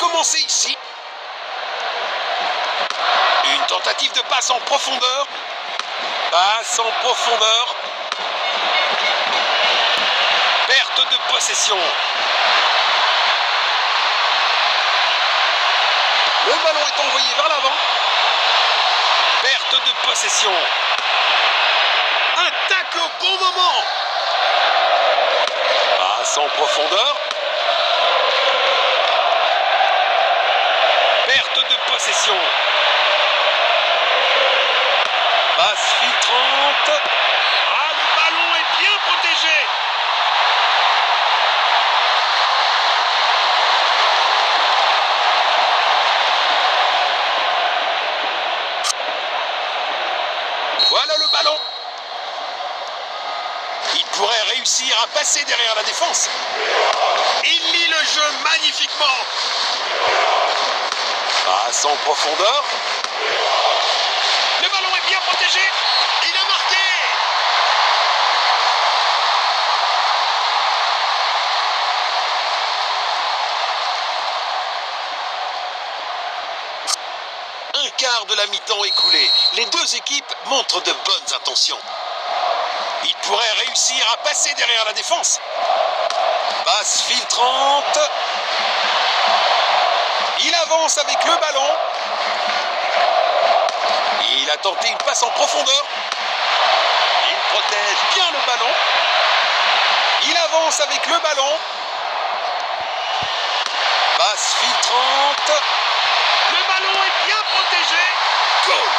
commencer ici. Une tentative de passe en profondeur. Passe en profondeur. Perte de possession. Le ballon est envoyé vers l'avant. Perte de possession. Un tacle au bon moment. Passe en profondeur. Perte de possession. Passe filtrante. Ah, le ballon est bien protégé. Voilà le ballon. Il pourrait réussir à passer derrière la défense. Il lit le jeu magnifiquement. Passe en profondeur. Le ballon est bien protégé. Il a marqué. Un quart de la mi-temps écoulé. Les deux équipes montrent de bonnes intentions. Il pourrait réussir à passer derrière la défense. Passe filtrante. Il avance avec le ballon. Il a tenté une passe en profondeur. Il protège bien le ballon. Il avance avec le ballon. Passe filtrante. Le ballon est bien protégé. Goal!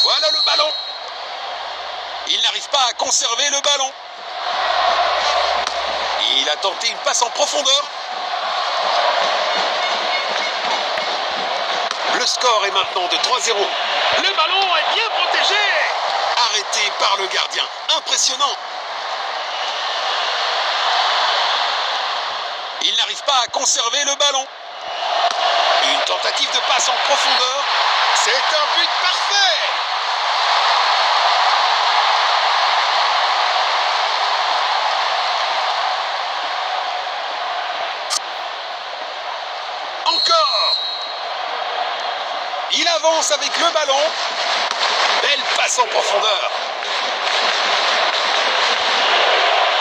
Voilà le ballon. Il n'arrive pas à conserver le ballon. Il a tenté une passe en profondeur. Le score est maintenant de 3-0. Le ballon est bien protégé. Arrêté par le gardien. Impressionnant. Il n'arrive pas à conserver le ballon. Une tentative de passe en profondeur. C'est un but parfait. Encore. Il avance avec le ballon. Belle passe en profondeur.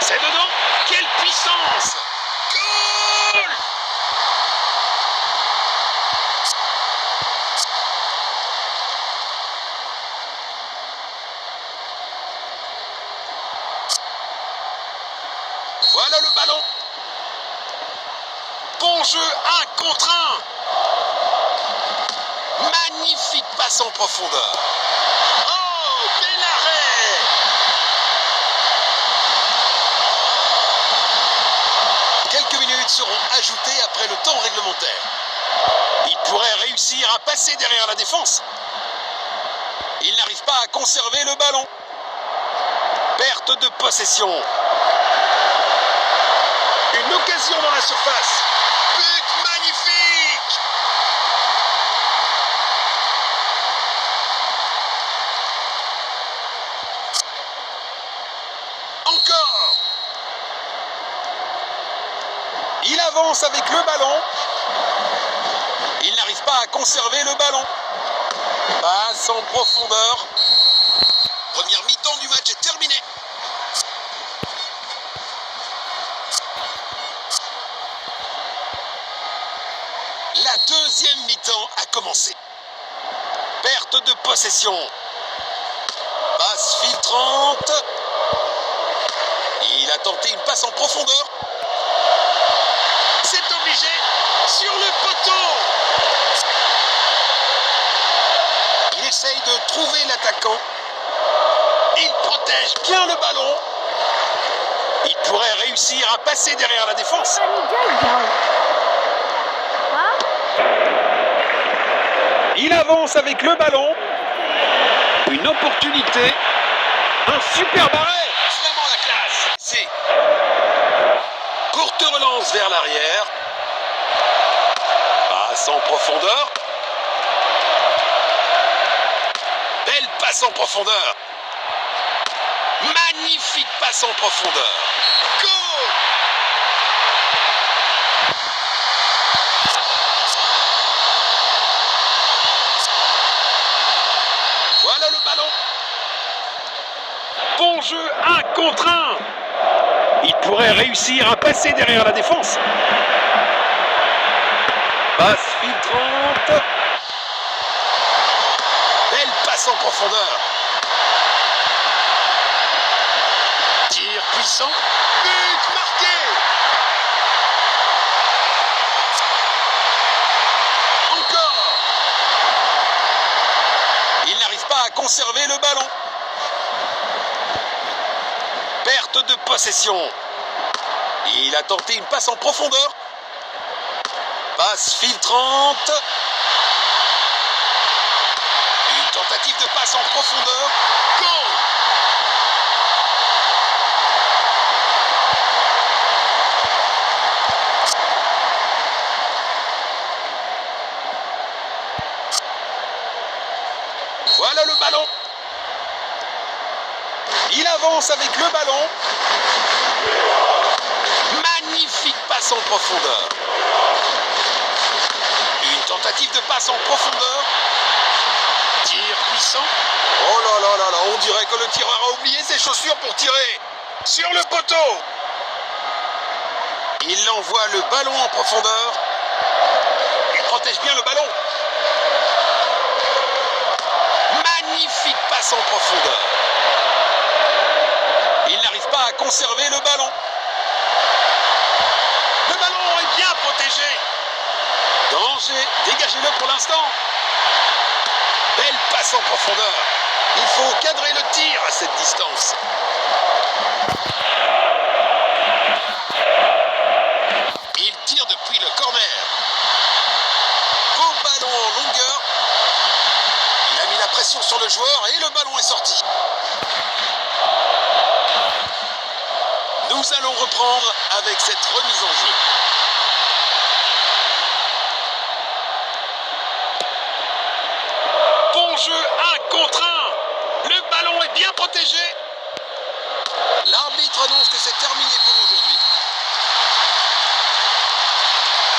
C'est dedans. Quelle puissance. Goal! Voilà le ballon. Bon jeu, 1 contre 1. Magnifique passe en profondeur. Oh, bel arrêt. Quelques minutes seront ajoutées après le temps réglementaire. Il pourrait réussir à passer derrière la défense. Il n'arrive pas à conserver le ballon. Perte de possession. Une occasion dans la surface. But magnifique. Encore. Il avance avec le ballon. Il n'arrive pas à conserver le ballon. Passe en profondeur. Première mi-temps du match est terminée. La deuxième mi-temps a commencé. Perte de possession. Passe filtrante. Il a tenté une passe en profondeur. C'est obligé. Sur le poteau. Il essaye de trouver l'attaquant. Il protège bien le ballon. Il pourrait réussir à passer derrière la défense. Il avance avec le ballon. Une opportunité. Un super arrêt. Vraiment la classe. C'est courte relance vers l'arrière. passe en profondeur. Belle passe en profondeur. Magnifique passe en profondeur. Goal! Voilà le ballon. Bon jeu, 1 contre 1. Il pourrait réussir à passer derrière la défense. Passe filtrante. Belle passe en profondeur. Tir puissant. But marqué. Encore. Il n'arrive pas à conserver le ballon. Perte de possession. Il a tenté une passe en profondeur. Passe filtrante. Une tentative de passe en profondeur. Goal! Voilà le ballon. Il avance avec le ballon. Magnifique passe en profondeur. Une tentative de passe en profondeur. Tir puissant. Oh là là là là, on dirait que le tireur a oublié ses chaussures pour tirer. Sur le poteau. Il envoie le ballon en profondeur. Il protège bien le ballon. Magnifique passe en profondeur. Il n'arrive pas à conserver le ballon. Le ballon est bien protégé. Danger, dégagez-le pour l'instant. Belle passe en profondeur. Il faut cadrer le tir à cette distance. Il tire depuis le corner. Beau ballon en longueur. Il a mis la pression sur le joueur et le ballon est sorti. Nous allons reprendre avec cette remise en jeu. Bon jeu, 1 contre 1. Le ballon est bien protégé. L'arbitre annonce que c'est terminé pour